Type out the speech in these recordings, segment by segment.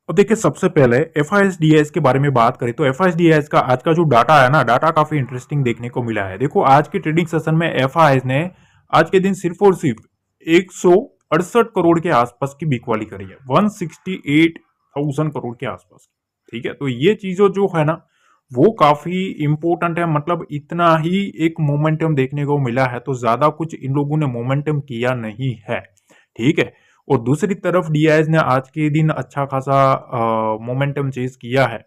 अब देखिए सबसे पहले एफआईएस के बारे में बात करें तो एफआईएस का आज का जो डाटा है ना, डाटा काफी इंटरेस्टिंग देखने को मिला है। देखो आज की ट्रेडिंग सेशन में एफआईएस ने आज के दिन सिर्फ और सिर्फ 168 करोड़ के आसपास की बिकवाली करी है, 168,000 करोड़ के आसपास। ठीक है, तो ये चीजों जो है ना वो काफी इंपॉर्टेंट है। मतलब इतना ही एक मोमेंटम देखने को मिला है, तो ज्यादा कुछ इन लोगों ने मोमेंटम किया नहीं है। ठीक है, और दूसरी तरफ डीआईएस ने आज के दिन अच्छा खासा मोमेंटम चेज किया है।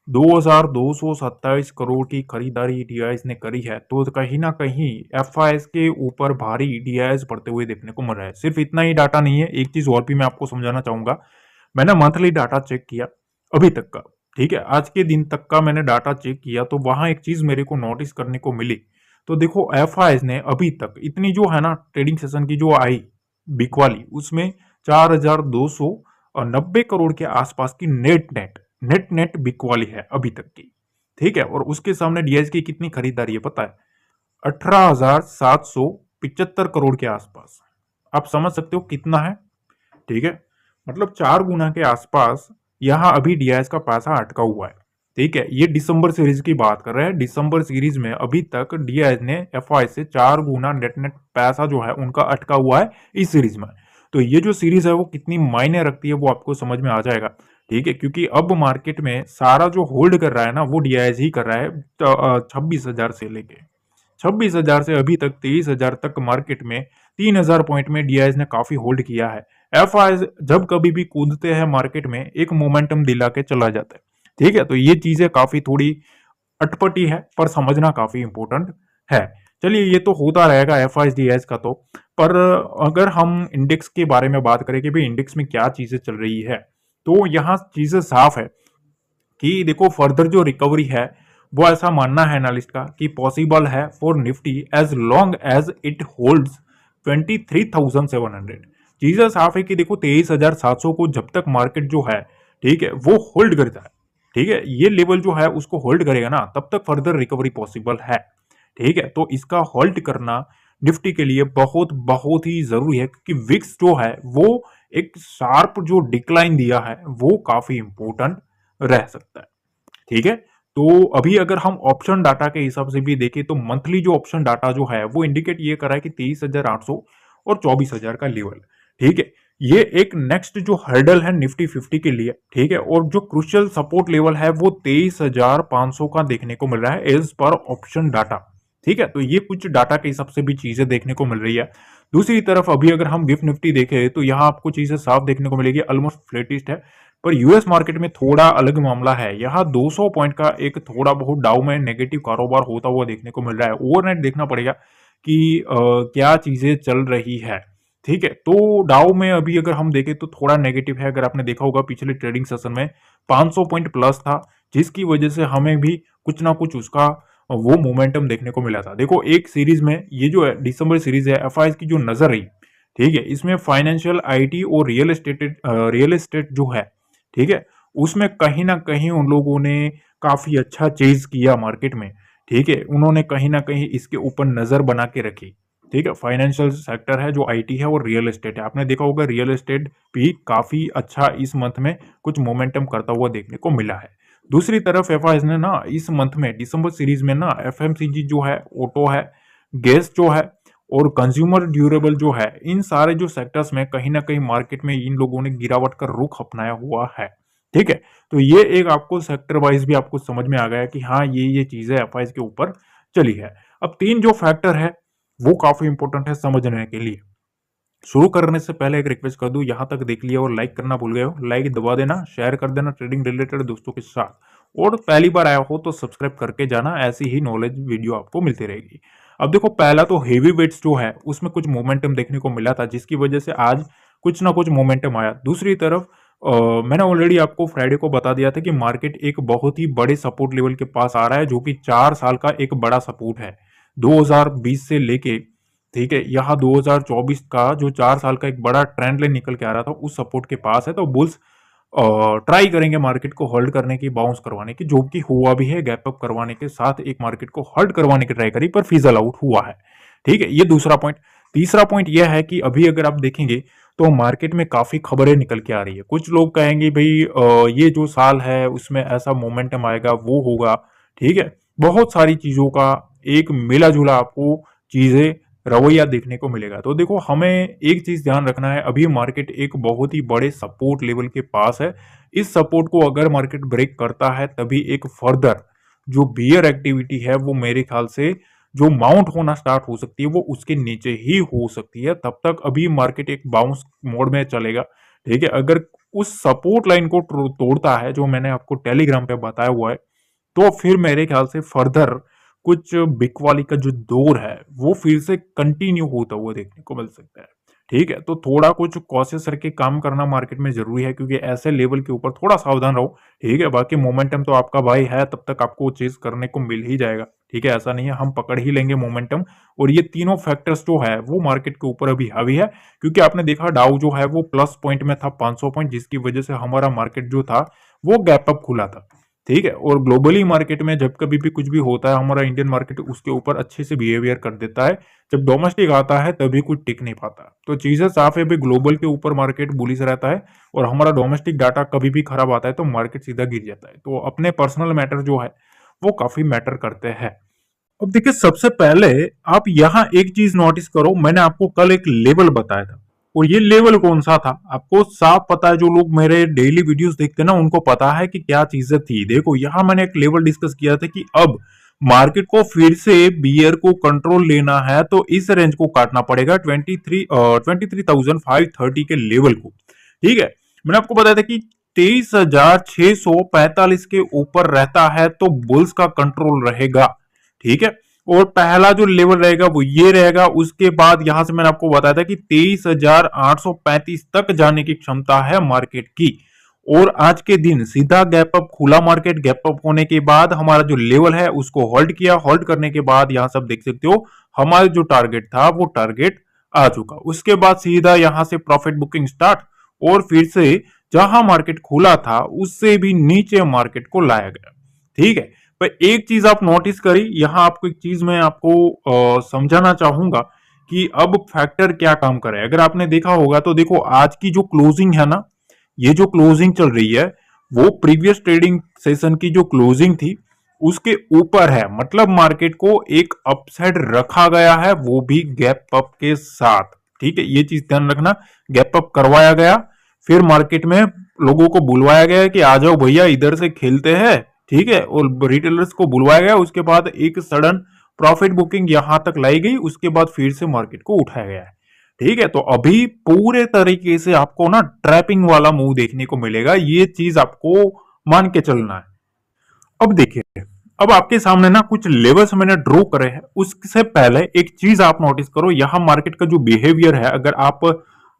2227 करोड़ की खरीदारी डीआईएस ने करी है, तो कहीं ना कहीं एफआईएस के ऊपर भारी डीआईएस पड़ते हुए देखने को मिल रहा है। सिर्फ इतना ही डाटा नहीं है, एक चीज और भी मैं आपको समझाना चाहूंगा। मैंने मंथली डाटा चेक किया अभी तक का। ठीक है, आज के दिन तक का मैंने डाटा चेक किया, तो वहां एक चीज मेरे को नोटिस करने को मिली। तो देखो एफआईएस ने अभी तक इतनी जो है ना ट्रेडिंग सेशन की जो आई बिकवाली, उसमें 4,290 करोड़ के आसपास की नेट बिकवाली है अभी तक की। ठीक है, और उसके सामने डीएस की कितनी खरीदारी है पता है? 18,775 करोड़ के आसपास। आप समझ सकते हो कितना है। ठीक है, मतलब 4 गुना के आसपास यहां अभी डीआईएस का पैसा अटका हुआ है। ठीक है, ये दिसंबर सीरीज की बात कर रहे हैं। दिसंबर सीरीज में अभी तक डीआईएस ने एफआईएस से 4 गुना नेट पैसा जो है उनका अटका हुआ है इस सीरीज में। तो ये जो सीरीज है वो कितनी मायने रखती है वो आपको समझ में आ जाएगा। ठीक है, क्योंकि अब मार्केट में सारा जो होल्ड कर रहा है ना वो डीआईएस ही कर रहा है। 26,000 से लेके 26,000 से अभी तक 23,000 तक मार्केट में 3,000 पॉइंट में डीआईएस ने काफी होल्ड किया है। एफआईएस जब कभी भी कूदते हैं मार्केट में एक मोमेंटम दिला के चला जाता है। ठीक है, तो ये चीजें काफी थोड़ी अटपटी है, पर समझना काफी इंपॉर्टेंट है। चलिए, ये तो होता रहेगा एफआईएस डीआईएस का तो। पर अगर हम इंडेक्स के बारे में बात करें कि भाई इंडेक्स में क्या चीजें चल रही है, तो यहाँ चीजें साफ है कि देखो फर्दर जो रिकवरी है वो ऐसा मानना है एनालिस्ट का कि पॉसिबल है for Nifty as long as it holds 23,700। चीजें साफ है कि देखो 23,700 को जब तक मार्केट जो है, ठीक है, वो होल्ड करता है। ठीक है, ये लेवल जो है उसको होल्ड करेगा ना, तब तक फर्दर रिकवरी पॉसिबल है। ठीक है, तो इसका होल्ड करना निफ्टी के लिए बहुत बहुत ही जरूरी है, क्योंकि विक्स जो है वो एक शार्प जो डिक्लाइन दिया है वो काफी इंपॉर्टेंट रह सकता है। ठीक है, तो अभी अगर हम ऑप्शन डाटा के हिसाब से भी देखें तो मंथली जो ऑप्शन डाटा जो है वो इंडिकेट ये कर रहा है कि 23,800 और 24,000 का लेवल। ठीक है, ये एक नेक्स्ट जो हर्डल है निफ्टी 50 के लिए। ठीक है, और जो क्रुशियल सपोर्ट लेवल है वो 23,500 का देखने को मिल रहा है एज पर ऑप्शन डाटा। ठीक है, तो ये कुछ डाटा के हिसाब से भी चीजें देखने को मिल रही है। दूसरी तरफ अभी अगर हम गिफ्ट निफ्टी देखें तो यहाँ आपको चीजें साफ देखने को मिलेगी, ऑलमोस्ट फ्लैटिस्ट है। पर यूएस मार्केट में थोड़ा अलग मामला है। यहाँ 200 पॉइंट का एक थोड़ा बहुत डाउ में नेगेटिव कारोबार होता हुआ देखने को मिल रहा है। ओवरनाइट देखना पड़ेगा कि क्या चीजें चल रही है। ठीक है, तो डाउ में अभी अगर हम देखें तो थोड़ा नेगेटिव है। अगर आपने देखा होगा पिछले ट्रेडिंग सेशन में 500 पॉइंट प्लस था, जिसकी वजह से हमें भी कुछ ना कुछ उसका वो मोमेंटम देखने को मिला था। देखो एक सीरीज में ये जो है दिसंबर सीरीज है एफआईएस की जो नजर रही, ठीक है, इसमें फाइनेंशियल आईटी और रियल एस्टेट जो है, ठीक है, उसमें कहीं ना कहीं उन लोगों ने काफी अच्छा चेज किया मार्केट में। ठीक है, उन्होंने कहीं ना कहीं इसके ऊपर नजर बना के रखी। ठीक है, फाइनेंशियल सेक्टर है जो आईटी है और रियल एस्टेट है। आपने देखा होगा रियल एस्टेट भी काफी अच्छा इस मंथ में कुछ मोमेंटम करता हुआ देखने को मिला है। दूसरी तरफ एफआईएस ने ना इस मंथ में दिसंबर सीरीज में ना एफएमसीजी जो है, ऑटो है, गैस जो है और कंज्यूमर ड्यूरेबल जो है, इन सारे जो सेक्टर्स में कहीं ना कहीं मार्केट में इन लोगों ने गिरावट का रुख अपनाया हुआ है। ठीक है, तो ये एक आपको सेक्टर वाइज भी आपको समझ में आ गया कि हाँ ये चीजें एफआईएस के ऊपर चली है। अब तीन जो फैक्टर है वो काफी इंपॉर्टेंट है समझने के लिए। शुरू करने से पहले एक रिक्वेस्ट कर दूं, यहां तक देख लिया और लाइक करना भूल गए हो, लाइक दबा देना, शेयर कर देना ट्रेडिंग रिलेटेड दोस्तों के साथ, और पहली बार आया हो तो सब्सक्राइब करके जाना, ऐसी ही नॉलेज वीडियो आपको मिलती रहेगी। अब देखो पहला तो हेवी वेट्स जो है उसमें कुछ मोमेंटम देखने को मिला था, जिसकी वजह से आज कुछ ना कुछ मोमेंटम आया। दूसरी तरफ मैंने ऑलरेडी आपको फ्राइडे को बता दिया था कि मार्केट एक बहुत ही बड़े सपोर्ट लेवल के पास आ रहा है, जो कि 4 साल का एक बड़ा सपोर्ट है 2020 से लेके। ठीक है, यहाँ 2024 का जो 4 साल का एक बड़ा ट्रेंड लाइन निकल के आ रहा था उस सपोर्ट के पास है। तो बुल्स ट्राई करेंगे मार्केट को होल्ड करने की, बाउंस करवाने की, जो कि हुआ भी है, गैप अप करवाने के साथ एक मार्केट को होल्ड करवाने की ट्राई करी पर फिजल आउट हुआ है। ठीक है, ये दूसरा पॉइंट। तीसरा पॉइंट यह है कि अभी अगर आप देखेंगे तो मार्केट में काफी खबरें निकल के आ रही है। कुछ लोग कहेंगे भाई ये जो साल है उसमें ऐसा मोमेंटम आएगा, वो होगा, ठीक है। बहुत सारी चीजों का एक मिला जुला आपको चीजें रवैया देखने को मिलेगा। तो देखो हमें एक चीज ध्यान रखना है, अभी मार्केट एक बहुत ही बड़े सपोर्ट लेवल के पास है। इस सपोर्ट को अगर मार्केट ब्रेक करता है तभी एक फर्दर जो बियर एक्टिविटी है वो मेरे ख्याल से जो माउंट होना स्टार्ट हो सकती है वो उसके नीचे ही हो सकती है। तब तक अभी मार्केट एक बाउंस मोड में चलेगा, ठीक है। अगर उस सपोर्ट लाइन को तोड़ता है जो मैंने आपको टेलीग्राम पे बताया हुआ है, तो फिर मेरे ख्याल से फर्दर कुछ बिकवाली का जो दौर है वो फिर से कंटिन्यू होता हुआ देखने को मिल सकता है, ठीक है। तो थोड़ा कुछ कॉशियस रह के काम करना मार्केट में जरूरी है, क्योंकि ऐसे लेवल के ऊपर थोड़ा सावधान रहो, ठीक है। बाकी मोमेंटम तो आपका भाई है, तब तक आपको चीज करने को मिल ही जाएगा, ठीक है। ऐसा नहीं है, हम पकड़ ही लेंगे मोमेंटम। और ये तीनों फैक्टर्स जो है वो मार्केट के ऊपर अभी हावी है, क्योंकि आपने देखा डाउ जो है वो प्लस पॉइंट में था 500 पॉइंट, जिसकी वजह से हमारा मार्केट जो था वो गैप अप खुला था, ठीक है। और ग्लोबली मार्केट में जब कभी भी कुछ भी होता है हमारा इंडियन मार्केट उसके ऊपर अच्छे से बिहेवियर कर देता है। जब डोमेस्टिक आता है तभी कुछ टिक नहीं पाता। तो चीजें साफ है, भी ग्लोबल के ऊपर मार्केट बुलिश रहता है और हमारा डोमेस्टिक डाटा कभी भी खराब आता है तो मार्केट सीधा गिर जाता है। तो अपने पर्सनल मैटर जो है वो काफी मैटर करते हैं। अब देखिए सबसे पहले आप यहाँ एक चीज नोटिस करो, मैंने आपको कल एक लेवल बताया था, और ये लेवल कौन सा था आपको साफ पता है। जो लोग मेरे डेली वीडियोस देखते हैं ना उनको पता है कि क्या चीजें थी। देखो यहाँ मैंने एक लेवल डिस्कस किया था कि अब मार्केट को फिर से बियर को कंट्रोल लेना है तो इस रेंज को काटना पड़ेगा 23,530 के लेवल को, ठीक है। मैंने आपको बताया था कि 23,645 के ऊपर रहता है तो बुल्स का कंट्रोल रहेगा, ठीक है। और पहला जो लेवल रहेगा वो ये रहेगा। उसके बाद यहां से मैंने आपको बताया था कि 23,835 तक जाने की क्षमता है मार्केट की। और आज के दिन सीधा गैप अप खुला मार्केट, गैप अप होने के बाद हमारा जो लेवल है उसको होल्ड किया। होल्ड करने के बाद यहां सब देख सकते हो हमारा जो टारगेट था वो टारगेट आ चुका। उसके बाद सीधा यहां से प्रॉफिट बुकिंग स्टार्ट, और फिर से जहां मार्केट खुला था उससे भी नीचे मार्केट को लाया गया, ठीक है। पर एक चीज आप नोटिस करी, यहां आपको एक चीज मैं आपको समझाना चाहूंगा कि अब फैक्टर क्या काम कर रहा है। अगर आपने देखा होगा तो देखो आज की जो क्लोजिंग है ना, ये जो क्लोजिंग चल रही है वो प्रीवियस ट्रेडिंग सेशन की जो क्लोजिंग थी उसके ऊपर है। मतलब मार्केट को एक अपसाइड रखा गया है, वो भी गैप अप के साथ, ठीक है। ये चीज ध्यान रखना, गैप अप करवाया गया, फिर मार्केट में लोगों को बुलवाया गया कि आ जाओ भैया इधर से खेलते हैं, ठीक है। और रिटेलर्स को बुलवाया गया, उसके बाद एक सडन प्रॉफिट बुकिंग यहां तक लाई गई, उसके बाद फिर से मार्केट को उठाया गया है, ठीक है। तो अभी पूरे तरीके से आपको ना ट्रैपिंग वाला मूव देखने को मिलेगा, ये चीज आपको मान के चलना है। अब देखिए, अब आपके सामने ना कुछ लेवल्स मैंने ड्रॉ करे हैं। उससे पहले एक चीज आप नोटिस करो, यहां मार्केट का जो बिहेवियर है, अगर आप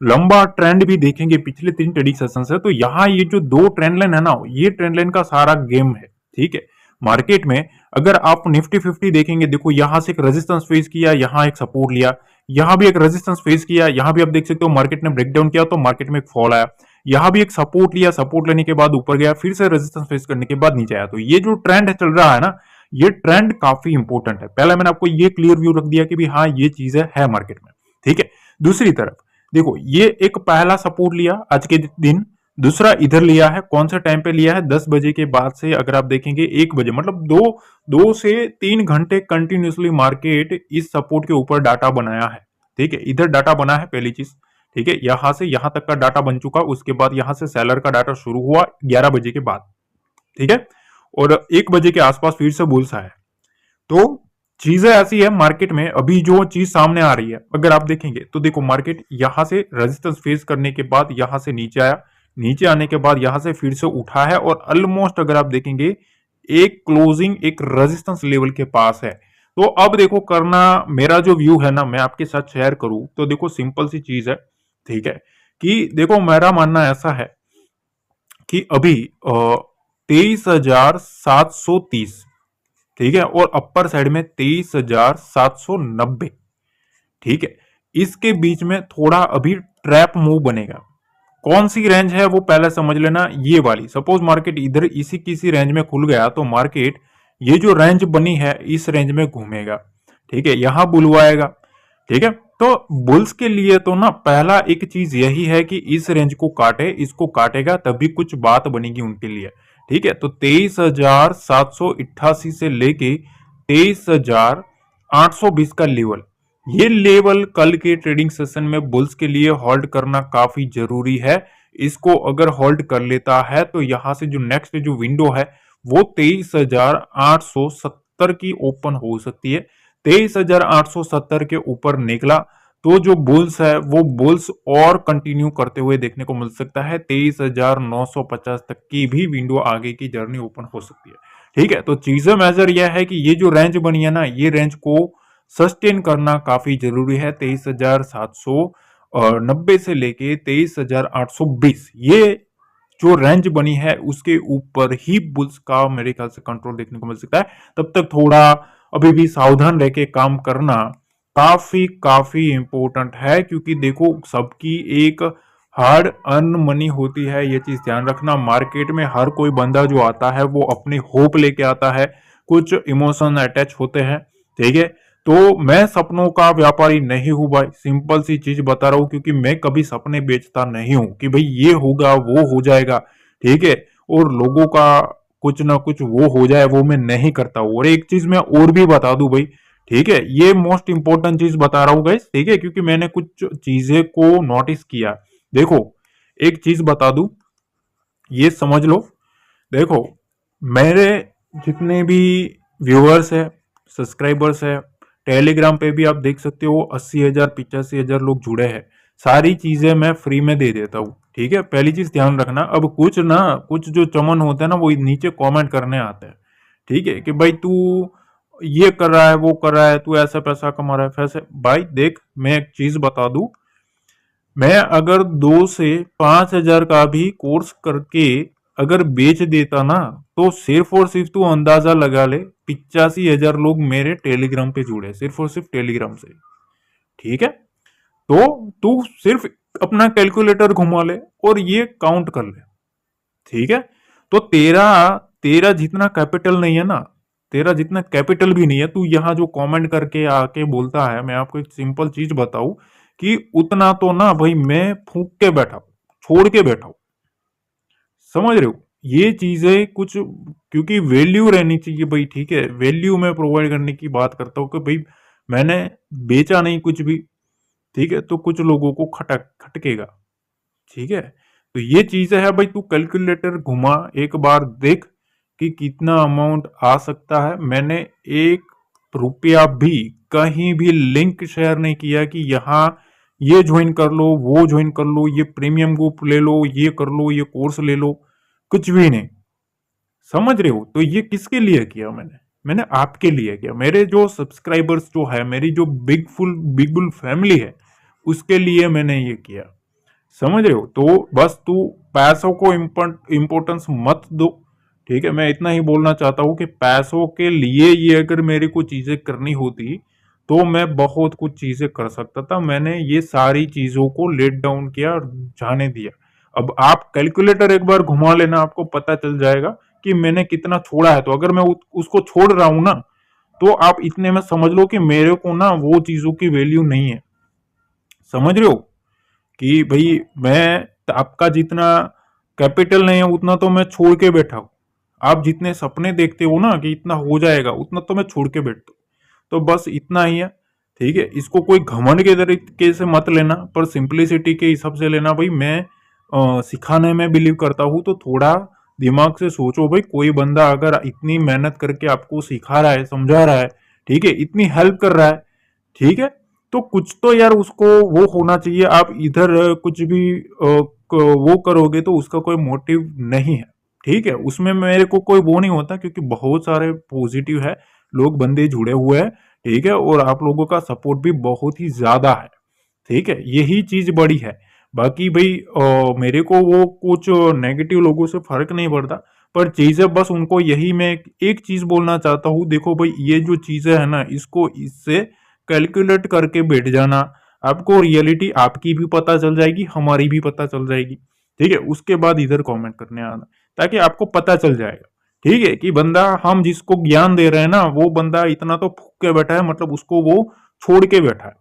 लंबा ट्रेंड भी देखेंगे पिछले 3 ट्रेडिंग सेशन से, तो यहाँ ये जो 2 ट्रेंड लाइन है ना, ये ट्रेंड लाइन का सारा गेम है, ठीक है। मार्केट में अगर आप निफ्टी 50 देखेंगे, देखो यहां से एक रेजिस्टेंस फेस किया, यहां एक सपोर्ट लिया, यहां भी एक रेजिस्टेंस फेस किया, यहां भी आप देख सकते हो मार्केट ने ब्रेकडाउन किया तो मार्केट में एक फॉल आया, यहां भी एक सपोर्ट लिया, सपोर्ट लेने के बाद ऊपर गया, फिर से रेजिस्टेंस फेस करने के बाद नीचे आया। तो ये जो ट्रेंड चल रहा है ना, ये ट्रेंड काफी इंपॉर्टेंट है। पहले मैंने आपको ये क्लियर व्यू रख दिया कि भी हाँ ये चीजें है मार्केट में, ठीक है। दूसरी तरफ देखो, ये एक पहला सपोर्ट लिया आज के दिन, दूसरा इधर लिया है। कौन से टाइम पे लिया है? 10 बजे के बाद से अगर आप देखेंगे 1 बजे, मतलब दो से 3 घंटे कंटिन्यूसली मार्केट इस सपोर्ट के ऊपर डाटा बनाया है, ठीक है। इधर डाटा बना है पहली चीज, ठीक है। यहां से यहां तक का डाटा बन चुका, उसके बाद यहां से सेलर का डाटा शुरू हुआ 11 बजे के बाद, ठीक है। और 1 बजे के आसपास फिर से बुल्स आया। तो चीजें ऐसी है मार्केट में। अभी जो चीज सामने आ रही है अगर आप देखेंगे तो देखो, मार्केट यहां से रेजिस्टेंस फेस करने के बाद यहां से नीचे आया, नीचे आने के बाद यहां से फिर से उठा है, और ऑलमोस्ट अगर आप देखेंगे एक क्लोजिंग एक रेजिस्टेंस लेवल के पास है। तो अब देखो करना, मेरा जो व्यू है ना मैं आपके साथ शेयर करूं तो देखो सिंपल सी चीज है, ठीक है। कि देखो मेरा मानना ऐसा है कि अभी 23,730, ठीक है, और अपर साइड में 23,790, ठीक है। इसके बीच में थोड़ा अभी ट्रैप मूव बनेगा। कौन सी रेंज है वो पहले समझ लेना, ये वाली। सपोज मार्केट इधर इसी किसी रेंज में खुल गया तो मार्केट ये जो रेंज बनी है इस रेंज में घूमेगा, ठीक है, यहां बुलवाएगा, ठीक है। तो बुल्स के लिए तो ना पहला एक चीज यही है कि इस रेंज को काटे, इसको काटेगा तभी कुछ बात बनेगी उनके लिए। ठीक है, तो 23,788 से लेके 23,820 का लेवल, ये लेवल कल के ट्रेडिंग सेशन में बुल्स के लिए होल्ड करना काफी जरूरी है। इसको अगर होल्ड कर लेता है तो यहां से जो नेक्स्ट जो विंडो है वो 23,870 की ओपन हो सकती है। 23,870 के ऊपर निकला तो जो बुल्स है वो बुल्स और कंटिन्यू करते हुए देखने को मिल सकता है। 23,950 तक की भी विंडो आगे की जर्नी ओपन हो सकती है। ठीक है, तो चीजें मेजर यह है कि ये जो रेंज बनी है ना, ये रेंज को सस्टेन करना काफी जरूरी है। 23,790 से लेके 23,820 ये जो रेंज बनी है उसके ऊपर ही बुल्स का मेरे ख्याल से कंट्रोल देखने को मिल सकता है। तब तक थोड़ा अभी भी सावधान रह के काम करना काफी काफी इंपॉर्टेंट है, क्योंकि देखो सबकी एक हार्ड अर्न मनी होती है, ये चीज ध्यान रखना। मार्केट में हर कोई बंदा जो आता है वो अपने होप लेके आता है, कुछ इमोशन अटैच होते हैं। ठीक है, तो मैं सपनों का व्यापारी नहीं हूं भाई, सिंपल सी चीज बता रहा हूं, क्योंकि मैं कभी सपने बेचता नहीं हूं कि भाई ये होगा वो हो जाएगा। ठीक है, और लोगों का कुछ ना कुछ वो हो जाए वो मैं नहीं करता हूं। और एक चीज मैं और भी बता दूं भाई, ठीक है, ये मोस्ट इंपॉर्टेंट चीज बता रहा हूं गाइस, ठीक है, क्योंकि मैंने कुछ चीजें को नोटिस किया। देखो एक चीज बता दूं, ये समझ लो। देखो मेरे जितने भी व्यूअर्स है, सब्सक्राइबर्स है, टेलीग्राम पे भी आप देख सकते हो 80,000 85,000 लोग जुड़े हैं। सारी चीजें मैं फ्री में दे देता हूँ। ठीक है, पहली चीज ध्यान रखना। अब कुछ जो चमन होता है ना वो नीचे कमेंट करने आते हैं। ठीक है, कि भाई तू ये कर रहा है वो कर रहा है, तू ऐसा पैसा कमा रहा है फैसे। भाई देख मैं एक चीज बता दूं, मैं अगर 2 से 5 हजार का भी कोर्स करके अगर बेच देता ना, तो सिर्फ और सिर्फ तू अंदाजा लगा ले 85,000 लोग मेरे टेलीग्राम पे जुड़े, सिर्फ और सिर्फ टेलीग्राम से। ठीक है, तो तू सिर्फ अपना कैलकुलेटर घुमा ले और ये काउंट कर ले। ठीक है, तो तेरा तेरा जितना कैपिटल नहीं है ना, तेरा जितना कैपिटल भी नहीं है, तू यहाँ जो कमेंट करके आके बोलता है, मैं आपको एक सिंपल चीज बताऊं कि उतना तो ना भाई मैं फूक के बैठा हूं, छोड़ के बैठा हूं। समझ रहे हो ये चीजें कुछ, क्योंकि वैल्यू रहनी चाहिए भाई। ठीक है, वैल्यू मैं प्रोवाइड करने की बात करता हूँ कि भाई मैंने बेचा नहीं कुछ भी। ठीक है, तो कुछ लोगों को खटकेगा। ठीक है, तो ये चीज है भाई, तू कैलकुलेटर घुमा एक बार देख कि कितना अमाउंट आ सकता है। मैंने 1 रुपया भी कहीं भी लिंक शेयर नहीं किया कि यहाँ ये ज्वाइन कर लो वो ज्वाइन कर लो, ये प्रीमियम ग्रुप ले लो, ये कर लो, ये कोर्स ले लो, कुछ भी नहीं। समझ रहे हो, तो ये किसके लिए किया मैंने? मैंने आपके लिए किया, मेरे जो सब्सक्राइबर्स जो है, मेरी जो बिग बुल फैमिली है, उसके लिए मैंने ये किया। समझ रहे हो, तो बस तू पैसों को इम्पोर्टेंस मत दो। ठीक है, मैं इतना ही बोलना चाहता हूं कि पैसों के लिए ये अगर मेरे को चीजें करनी होती तो मैं बहुत कुछ चीजें कर सकता था। मैंने ये सारी चीजों को लेट डाउन किया और जाने दिया। अब आप कैलकुलेटर एक बार घुमा लेना, आपको पता चल जाएगा कि मैंने कितना छोड़ा है। तो अगर मैं उसको छोड़ रहा हूं ना, तो आप इतने में समझ लो कि मेरे को ना वो चीजों की वैल्यू नहीं है। समझ रहे हो कि भाई मैं, आपका जितना कैपिटल नहीं है उतना तो मैं छोड़ के बैठा हूं। आप जितने सपने देखते हो ना कि इतना हो जाएगा, उतना तो मैं छोड़ के बैठता हूँ। तो बस इतना ही है। ठीक है, इसको कोई घमंड के तरीके से मत लेना, पर सिंपलिसिटी के हिसाब से लेना। भाई मैं सिखाने में बिलीव करता हूँ, तो थोड़ा दिमाग से सोचो भाई, कोई बंदा अगर इतनी मेहनत करके आपको सिखा रहा है, समझा रहा है, ठीक है, इतनी हेल्प कर रहा है, ठीक है, तो कुछ तो यार उसको वो होना चाहिए। आप इधर कुछ भी वो करोगे तो उसका कोई मोटिव नहीं है। ठीक है, उसमें मेरे को कोई वो नहीं होता, क्योंकि बहुत सारे पॉजिटिव है, लोग बंदे जुड़े हुए हैं। ठीक है, और आप लोगों का सपोर्ट भी बहुत ही ज्यादा है। ठीक है, यही चीज बड़ी है। बाकी भाई मेरे को वो कुछ नेगेटिव लोगों से फर्क नहीं पड़ता, पर चीजें बस उनको यही मैं एक चीज बोलना चाहता हूँ। देखो भाई ये जो चीजें है ना, इसको इससे कैलकुलेट करके बैठ जाना। आपको रियलिटी आपकी भी पता चल जाएगी, हमारी भी पता चल जाएगी। ठीक है, उसके बाद इधर कमेंट करने आना, ताकि आपको पता चल जाएगा। ठीक है, कि बंदा हम जिसको ज्ञान दे रहे हैं ना, वो बंदा इतना तो फूक के बैठा है, मतलब उसको वो छोड़ के बैठा है।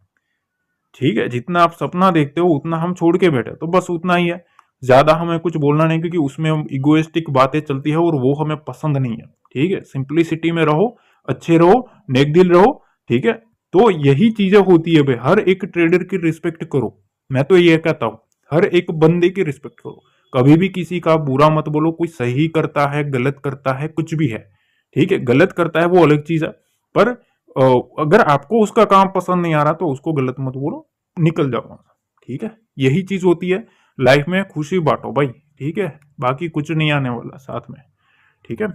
ठीक है, जितना आप सपना देखते हो उतना हम छोड़ के बैठे, तो बस उतना ही है। ज्यादा हमें कुछ बोलना नहीं, क्योंकि उसमें इगोइस्टिक बातें चलती है और वो हमें पसंद नहीं है। ठीक है, सिंप्लिसिटी में रहो, अच्छे रहो, नेक दिल रहो। ठीक है, तो यही चीजें होती है भाई। हर एक ट्रेडर की रिस्पेक्ट करो, मैं तो ये कहता हूँ, हर एक बंदे की रिस्पेक्ट करो। कभी भी किसी का बुरा मत बोलो। कोई सही करता है, गलत करता है, कुछ भी है, ठीक है, गलत करता है वो अलग चीज है, पर अगर आपको उसका काम पसंद नहीं आ रहा तो उसको गलत मत बोलो, निकल जाओ वहां से। ठीक है, यही चीज होती है लाइफ में। खुशी बांटो भाई, ठीक है, बाकी कुछ नहीं आने वाला साथ में। ठीक है,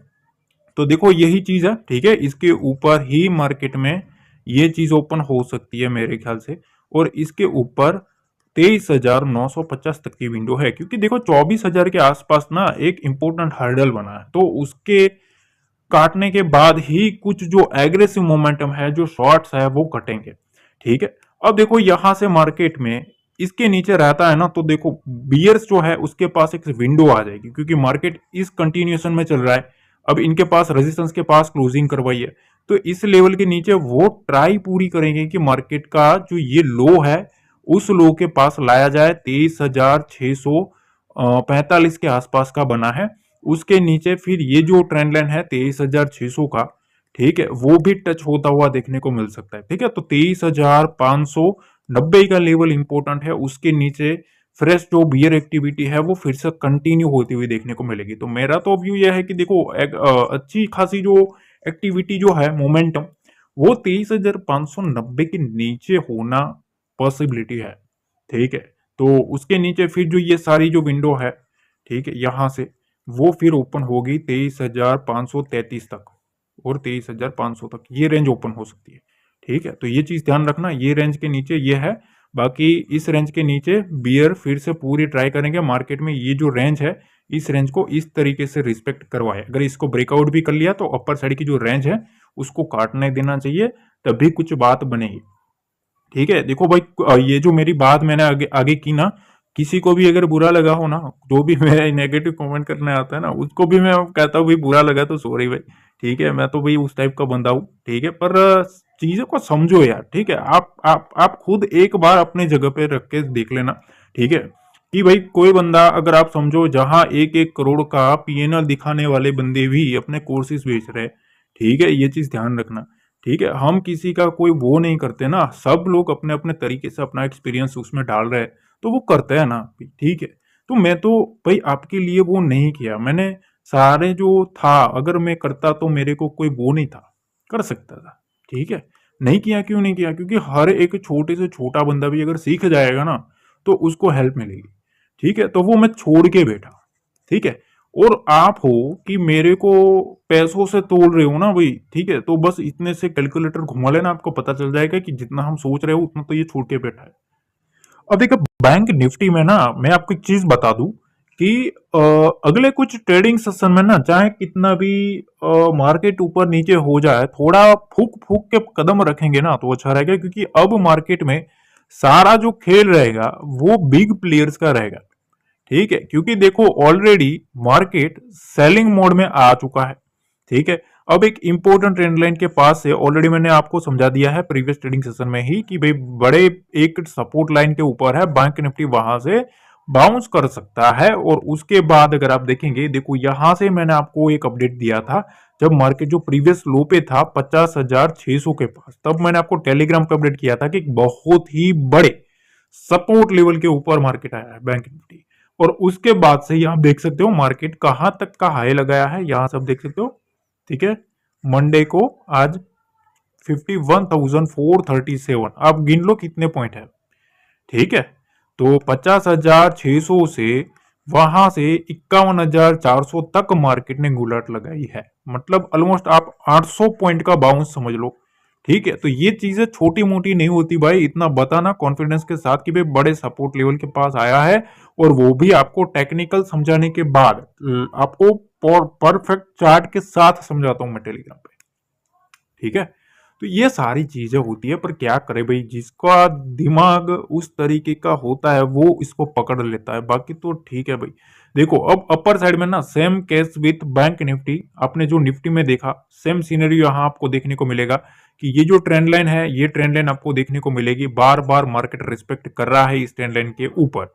तो देखो यही चीज है। ठीक है, इसके ऊपर ही मार्केट में ये चीज ओपन हो सकती है मेरे ख्याल से, और इसके ऊपर 23,950 तक की विंडो है, क्योंकि देखो 24,000 के आसपास ना एक इंपॉर्टेंट हर्डल बना है, तो उसके काटने के बाद ही कुछ जो एग्रेसिव मोमेंटम है, जो शॉर्ट्स है, वो कटेंगे। ठीक है, अब देखो यहां से मार्केट में इसके नीचे रहता है ना, तो देखो बियर्स जो है उसके पास एक विंडो आ जाएगी, क्योंकि मार्केट इस कंटिन्यूएशन में चल रहा है। अब इनके पास रेजिस्टेंस के पास क्लोजिंग करवाई है, तो इस लेवल के नीचे वो ट्राई पूरी करेंगे कि मार्केट का जो ये लो है उस लो के पास लाया जाए। 23,645 के आसपास का बना है। उसके नीचे फिर ये जो ट्रेंड लाइन है 23,600 का, ठीक है, वो भी टच होता हुआ देखने को मिल सकता है। ठीक है, तो 23,590 का लेवल इंपॉर्टेंट है। उसके नीचे फ्रेश जो बियर एक्टिविटी है वो फिर से कंटिन्यू होती हुई देखने को मिलेगी। तो मेरा तो व्यू यह है कि देखो अच्छी खासी जो एक्टिविटी जो है, मोमेंटम, वो 23,590 के नीचे होना पॉसिबिलिटी है। ठीक है, तो उसके नीचे फिर जो ये सारी जो विंडो है, ठीक है, यहां से वो फिर ओपन होगी 23,533 तक, और 23,500 तक ये रेंज ओपन हो सकती है। ठीक है, तो ये चीज ध्यान रखना, ये रेंज के नीचे ये है। बाकी इस रेंज के नीचे बियर फिर से पूरी ट्राई करेंगे मार्केट में। ये जो रेंज है, इस रेंज को इस तरीके से रिस्पेक्ट करवाए। अगर इसको ब्रेकआउट भी कर लिया तो अपर साइड की जो रेंज है उसको काटने देना चाहिए, तभी कुछ बात बनेगी। ठीक है, देखो भाई, ये जो मेरी बात मैंने आगे आगे की ना, किसी को भी अगर बुरा लगा हो ना, जो भी मेरा नेगेटिव कमेंट करने आता है ना, उसको भी मैं कहता हूँ भाई बुरा लगा तो सॉरी भाई। ठीक है, मैं तो भाई उस टाइप का बंदा हूँ। ठीक है, पर चीजों को समझो यार। ठीक है, आप खुद एक बार अपने जगह पे रख के देख लेना। ठीक है, कि भाई कोई बंदा, अगर आप समझो, जहां 1-1 करोड़ का पीएनएल दिखाने वाले बंदे भी अपने कोर्सेज बेच रहे हैं। ठीक है, ये चीज ध्यान रखना। ठीक है, हम किसी का कोई वो नहीं करते ना, सब लोग अपने अपने तरीके से अपना एक्सपीरियंस उसमें डाल रहे हैं, तो वो करते हैं ना। ठीक है, तो मैं तो भाई आपके लिए वो नहीं किया मैंने। सारे जो था, अगर मैं करता तो मेरे को कोई वो नहीं था, कर सकता था। ठीक है, नहीं किया, क्यों नहीं किया? क्योंकि हर एक छोटे से छोटा बंदा भी अगर सीख जाएगा ना, तो उसको हेल्प मिलेगी। ठीक है, तो वो मैं छोड़ के बैठा। ठीक है, और आप हो कि मेरे को पैसों से तोल रहे हो ना भाई। ठीक है, तो बस इतने से कैलकुलेटर घुमा लेना, आपको पता चल जाएगा कि जितना हम सोच रहे हो उतना तो ये छोड़ के बैठा है। अब देखो बैंक निफ्टी में ना, मैं आपको एक चीज बता दूं कि अगले कुछ ट्रेडिंग सेशन में ना, चाहे कितना भी मार्केट ऊपर नीचे हो जाए, थोड़ा फूक फूक के कदम रखेंगे ना तो अच्छा रहेगा, क्योंकि अब मार्केट में सारा जो खेल रहेगा वो बिग प्लेयर्स का रहेगा। ठीक है, क्योंकि देखो ऑलरेडी मार्केट सेलिंग मोड में आ चुका है। ठीक है, अब एक इंपॉर्टेंट ट्रेंड लाइन के पास से ऑलरेडी मैंने आपको समझा दिया है प्रीवियस ट्रेडिंग सेशन में ही कि भाई बड़े एक सपोर्ट लाइन के ऊपर है, बैंक निफ्टी वहां से बाउंस कर सकता है। और उसके बाद अगर आप देखेंगे, देखो यहां से मैंने आपको एक अपडेट दिया था, जब मार्केट जो प्रीवियस लो पे था 50,600 के पास, तब मैंने आपको टेलीग्राम पे अपडेट किया था कि बहुत ही बड़े सपोर्ट लेवल के ऊपर मार्केट आया है बैंक निफ्टी। और उसके बाद से यहां देख सकते हो मार्केट कहां तक का हाई लगाया है, यहां से आप देख सकते हो। ठीक है, मंडे को आज 51,437, आप गिन लो कितने पॉइंट है। ठीक है, तो 50,600 से वहां से 51,400 तक मार्केट ने गुलाट लगाई है, मतलब ऑलमोस्ट आप 800 पॉइंट का बाउंस समझ लो। ठीक है, तो ये चीजें छोटी मोटी नहीं होती भाई, इतना बताना कॉन्फिडेंस के साथ कि भाई बड़े सपोर्ट लेवल के पास आया है, और वो भी आपको टेक्निकल समझाने के बाद, आपको परफेक्ट चार्ट के साथ समझाता हूं मैं टेलीग्राम पे। ठीक है, तो ये सारी चीजें होती है, पर क्या करे भाई, जिसका दिमाग उस तरीके का होता है वो इसको पकड़ लेता है, बाकी तो ठीक है भाई। देखो अब अपर साइड में ना same case with bank Nifty, आपने जो निफ्टी में देखा सेम सीनरियो यहाँ आपको देखने को मिलेगा कि ये जो ट्रेंड लाइन है, ये ट्रेंड लाइन आपको देखने को मिलेगी, बार बार मार्केट रिस्पेक्ट कर रहा है इस ट्रेंड लाइन के ऊपर।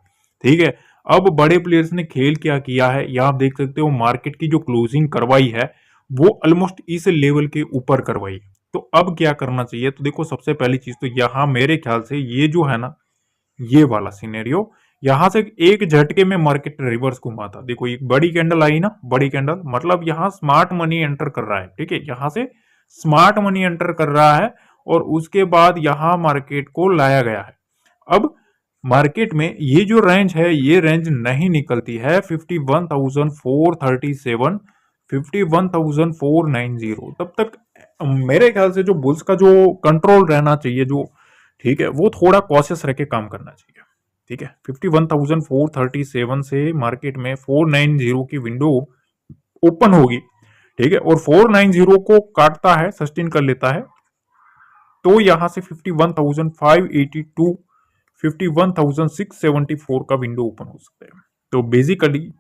ठीक है, अब बड़े प्लेयर्स ने खेल क्या किया है, यहाँ आप देख सकते हो मार्केट की जो क्लोजिंग करवाई है वो ऑलमोस्ट इस लेवल के ऊपर करवाई है। तो अब क्या करना चाहिए, तो देखो सबसे पहली चीज तो यहाँ मेरे ख्याल से ये जो है ना, ये वाला सिनेरियो, यहां से एक झटके में मार्केट रिवर्स घुमा था। देखो एक बड़ी कैंडल आई ना, बड़ी कैंडल मतलब यहां स्मार्ट मनी एंटर कर रहा है। ठीक है, यहां से स्मार्ट मनी एंटर कर रहा है और उसके बाद यहां मार्केट को लाया गया है। अब मार्केट में ये जो रेंज है, ये रेंज नहीं निकलती है 51,437, 51,490, तब तक मेरे ख्याल से जो बुल्स का जो कंट्रोल रहना चाहिए, जो ठीक है, वो थोड़ा कॉशियस रह के काम करना चाहिए। ठीक है, 51,437 से मार्केट में 490 की विंडो ओपन होगी। ठीक है, और 490 को काटता है, सस्टेन कर लेता है, तो यहां से 51,582, 51,674 का विंडो ओपन हो सकता है। तो बेसिकली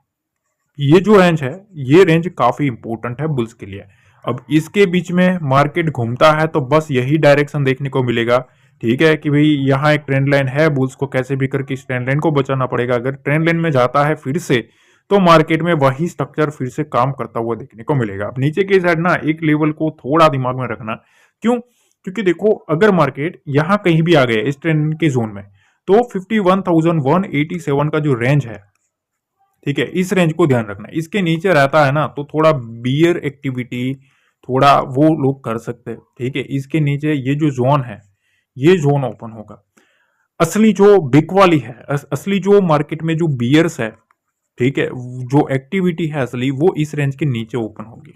ये जो रेंज है, ये रेंज काफी इंपॉर्टेंट है बुल्स के लिए। अब इसके बीच में मार्केट घूमता है तो बस यही डायरेक्शन देखने को मिलेगा। ठीक है कि भाई यहाँ एक ट्रेंड लाइन है, बुल्स को कैसे भी करके इस ट्रेंड लाइन को बचाना पड़ेगा। अगर ट्रेंड लाइन में जाता है फिर से, तो मार्केट में वही स्ट्रक्चर फिर से काम करता हुआ देखने को मिलेगा। अब नीचे की साइड ना एक लेवल को थोड़ा दिमाग में रखना, क्यों, क्योंकि देखो अगर मार्केट यहाँ कहीं भी आ गया इस ट्रेंड के जोन में, तो 51,187 का जो रेंज है, ठीक है, इस रेंज को ध्यान रखना। इसके नीचे रहता है ना तो थोड़ा बियर एक्टिविटी थोड़ा वो लोग कर सकते हैं। ठीक है, इसके नीचे ये जो जोन है, ये जोन ओपन होगा। असली जो बिग वाली है, असली जो मार्केट में जो बियर्स है, ठीक है, जो एक्टिविटी है असली, वो इस रेंज के नीचे ओपन होगी।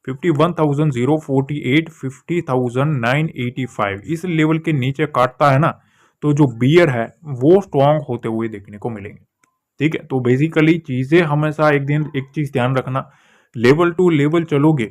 51,048, 50,985 इस लेवल के नीचे काटता है ना, तो जो बियर है वो स्ट्रांग होते हुए देखने को मिलेंगे। ठीक है, तो बेसिकली चीजें हमेशा एक चीज ध्यान रखना, लेवल टू लेवल चलोगे।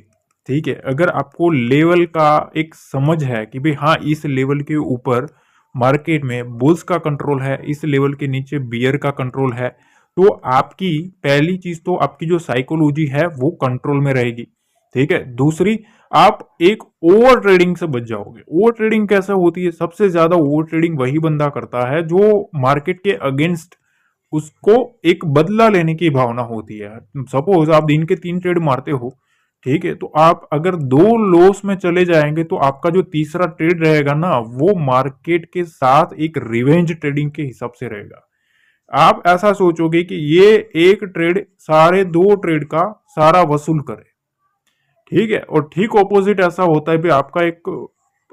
ठीक है, अगर आपको लेवल का एक समझ है कि भाई हाँ इस लेवल के ऊपर मार्केट में बुल्स का कंट्रोल है, इस लेवल के नीचे बियर का कंट्रोल है, तो आपकी पहली चीज तो आपकी जो साइकोलॉजी है वो कंट्रोल में रहेगी। ठीक है, दूसरी, आप एक ओवर ट्रेडिंग से बच जाओगे। ओवर ट्रेडिंग कैसे होती है, सबसे ज्यादा ओवर ट्रेडिंग वही बंदा करता है जो मार्केट के अगेंस्ट उसको एक बदला लेने की भावना होती है। सपोज आप दिन के 3 ट्रेड मारते हो, ठीक है, तो आप अगर 2 लॉस में चले जाएंगे तो आपका जो तीसरा ट्रेड रहेगा ना, वो मार्केट के साथ एक रिवेंज ट्रेडिंग के हिसाब से रहेगा। आप ऐसा सोचोगे कि ये एक ट्रेड सारे 2 ट्रेड का सारा वसूल करे। ठीक है, और ठीक ऑपोजिट ऐसा होता है भी आपका एक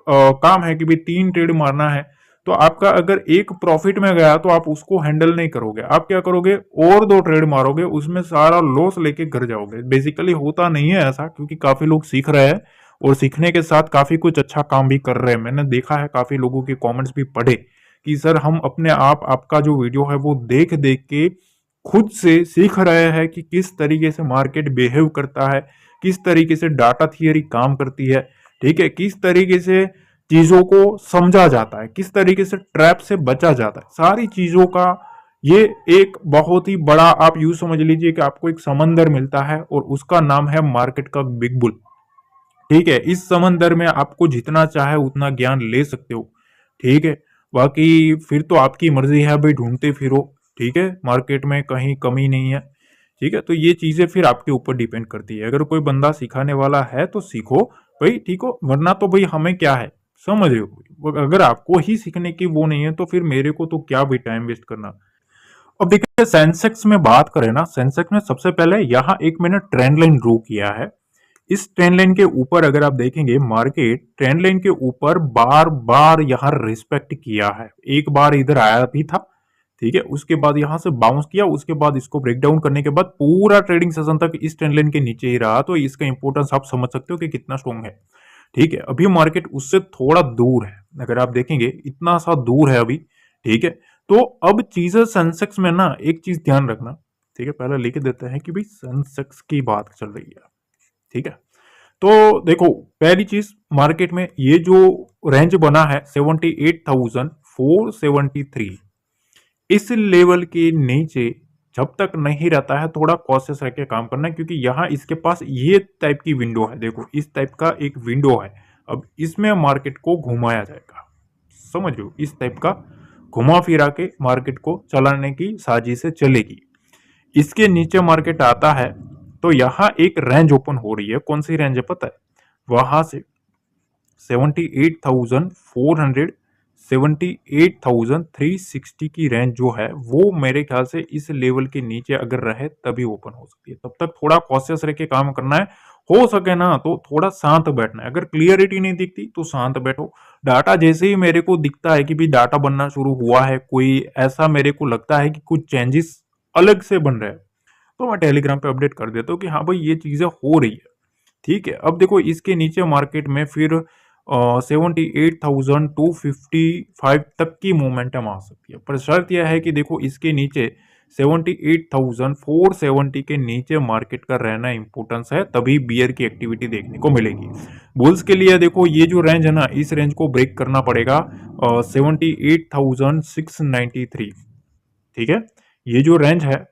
काम है कि भाई 3 ट्रेड मारना है, तो आपका अगर एक प्रॉफिट में गया तो आप उसको हैंडल नहीं करोगे, आप क्या करोगे, और 2 ट्रेड मारोगे, उसमें सारा लॉस लेके घर जाओगे। बेसिकली होता नहीं है ऐसा, क्योंकि काफी लोग सीख रहे हैं और सीखने के साथ काफी कुछ अच्छा काम भी कर रहे हैं। मैंने देखा है, काफी लोगों के कमेंट्स भी पढ़े कि सर हम अपने आप आपका जो वीडियो है वो देख देख के खुद से सीख रहे हैं कि किस तरीके से मार्केट बिहेव करता है, किस तरीके से डाटा थियरी काम करती है। ठीक है, किस तरीके से चीजों को समझा जाता है, किस तरीके से ट्रैप से बचा जाता है, सारी चीजों का ये एक बहुत ही बड़ा, आप यूं समझ लीजिए कि आपको एक समंदर मिलता है और उसका नाम है मार्केट का बिग बुल। ठीक है, इस समंदर में आपको जितना चाहे उतना ज्ञान ले सकते हो। ठीक है, बाकी फिर तो आपकी मर्जी है भाई, ढूंढते फिरो। ठीक है, मार्केट में कहीं कमी नहीं है। ठीक है, तो ये चीजें फिर आपके ऊपर डिपेंड करती है। अगर कोई बंदा सिखाने वाला है तो सीखो भाई, ठीक हो, वरना तो भाई हमें क्या है, समझ रहे हो, अगर आपको ही सीखने की वो नहीं है तो फिर मेरे को तो क्या भी टाइम वेस्ट करना। अब देखिए सेंसेक्स में बात करें ना, सेंसेक्स में सबसे पहले यहाँ एक मैंने ट्रेंड लाइन ड्रू किया है। इस ट्रेंड लाइन के ऊपर अगर आप देखेंगे, मार्केट ट्रेंड लाइन के ऊपर बार बार यहाँ रिस्पेक्ट किया है। एक बार इधर आया भी था, ठीक है, उसके बाद यहां से बाउंस किया, उसके बाद इसको ब्रेक डाउन करने के बाद पूरा ट्रेडिंग सेशन तक इस ट्रेंड लाइन के नीचे ही रहा। तो इसका इंपोर्टेंस आप समझ सकते हो कि कितना स्ट्रॉन्ग है। ठीक है, अभी मार्केट उससे थोड़ा दूर है, अगर आप देखेंगे इतना सा दूर है अभी। ठीक है, तो अब चीजें सेंसेक्स में ना एक चीज ध्यान रखना। ठीक है, पहले लिख देते हैं कि भाई सेंसेक्स की बात चल रही है। ठीक है, तो देखो, पहली चीज मार्केट में ये जो रेंज बना है 78,473, इस लेवल के नीचे जब तक नहीं रहता है थोड़ा कॉशियस रह के काम करना है, क्योंकि यहाँ इसके पास ये टाइप की विंडो है। देखो इस टाइप का एक विंडो है, अब इसमें मार्केट को घुमाया जाएगा, समझ लो इस टाइप का घुमा फिरा के मार्केट को चलाने की साजिशें चलेगी। इसके नीचे मार्केट आता है तो यहाँ एक रेंज ओपन हो रही है, कौन सी रेंज है पता है? वहां से 78,400 78,360 की रेंज जो है वो मेरे ख्याल से इस लेवल के नीचे अगर रहे तभी ओपन हो सकती है। तब तक थोड़ा कॉशियस रह के काम करना है, हो सके ना तो थोड़ा शांत बैठना है। अगर क्लियरिटी नहीं दिखती तो शांत बैठो। डाटा जैसे ही मेरे को दिखता है कि भी डाटा बनना शुरू हुआ है, कोई ऐसा मेरे को लगता है कि कुछ चेंजेस अलग से बन रहे हैं, तो मैं टेलीग्राम पे अपडेट कर देता हूँ कि हाँ भाई ये चीजें हो रही है। ठीक है, अब देखो इसके नीचे मार्केट में फिर 78,255 तक की मोमेंटम आ सकती है, पर शर्त यह है कि देखो इसके नीचे 78,470 के नीचे मार्केट का रहना इंपॉर्टेंस है, तभी बियर की एक्टिविटी देखने को मिलेगी। बुल्स के लिए देखो ये जो रेंज है ना, इस रेंज को ब्रेक करना पड़ेगा 78,693। ठीक है, ये जो रेंज है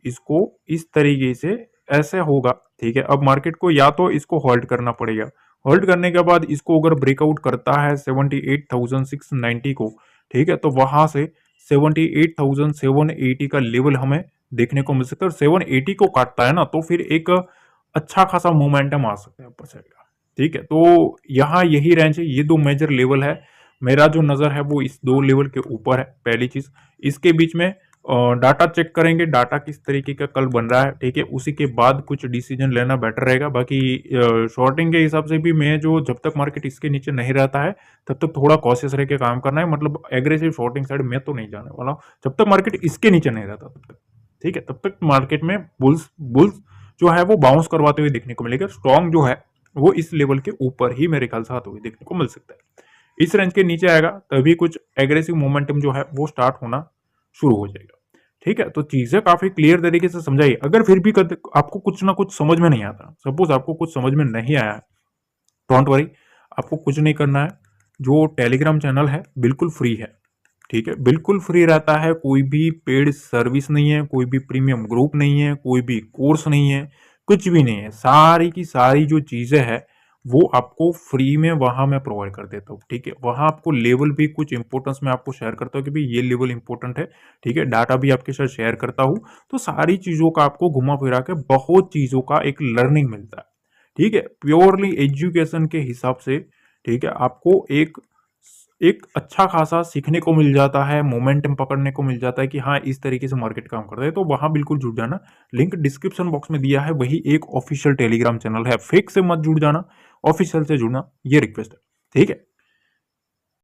इसको इस तरीके से ऐसे होगा। ठीक है, अब मार्केट को या तो इसको होल्ड करना पड़ेगा, होल्ड करने के बाद इसको अगर ब्रेकआउट करता है 78,690 को, ठीक है, तो वहां से 78,780 का लेवल हमें देखने को मिल सकता है। और 780 को काटता है ना तो फिर एक अच्छा खासा मोमेंटम आ सकता है ऊपर साइड का। ठीक है, तो यहाँ यही रेंज है, ये दो मेजर लेवल है। मेरा जो नजर है वो इस दो लेवल के ऊपर है। पहली चीज, इसके बीच में डाटा चेक करेंगे, डाटा किस तरीके का कल बन रहा है। ठीक है, उसी के बाद कुछ डिसीजन लेना बेटर रहेगा। बाकी शॉर्टिंग के हिसाब से भी मैं जो जब तक मार्केट इसके नीचे नहीं रहता है तब तक थोड़ा कॉशियस रह के काम करना है। मतलब एग्रेसिव शॉर्टिंग साइड में तो नहीं जाने वाला हूं जब तक मार्केट इसके नीचे नहीं रहता तब तक। ठीक है, तब तक मार्केट में बुल्स बुल्स जो है वो बाउंस करवाते हुए देखने को मिलेगा। स्ट्रॉन्ग जो है वो इस लेवल के ऊपर ही मेरे ख्याल से आते हुए देखने को मिल सकता है। इस रेंज के नीचे आएगा तभी कुछ एग्रेसिव मोमेंटम जो है वो स्टार्ट होना शुरू हो जाएगा। ठीक है, तो चीजें काफी क्लियर तरीके से समझाई। अगर फिर भी आपको कुछ ना कुछ समझ में नहीं आता, सपोज आपको कुछ समझ में नहीं आया, डोंट वरी, आपको कुछ नहीं करना है। जो टेलीग्राम चैनल है बिल्कुल फ्री है। ठीक है, बिल्कुल फ्री रहता है, कोई भी पेड सर्विस नहीं है, कोई भी प्रीमियम ग्रुप नहीं है, कोई भी कोर्स नहीं है, कुछ भी नहीं है। सारी की सारी जो चीजें है वो आपको फ्री में वहां मैं प्रोवाइड कर देता हूँ। ठीक है, वहां आपको लेवल भी कुछ इंपॉर्टेंस में आपको शेयर करता हूँ कि भाई ये लेवल इंपॉर्टेंट है। ठीक है, डाटा भी आपके साथ शेयर करता हूँ, तो सारी चीजों का आपको घुमा फिरा के बहुत चीजों का एक लर्निंग मिलता है। ठीक है, प्योरली एजुकेशन के हिसाब से। ठीक है, आपको एक एक अच्छा खासा सीखने को मिल जाता है, मोमेंटम पकड़ने को मिल जाता है कि हाँ इस तरीके से मार्केट काम करता है। तो वहां बिल्कुल जुड़ जाना, लिंक डिस्क्रिप्शन बॉक्स में दिया है, वही एक ऑफिशियल टेलीग्राम चैनल है, फेक से मत जुड़ जाना, ऑफिशियल से जुड़ना, ये रिक्वेस्ट है। ठीक है।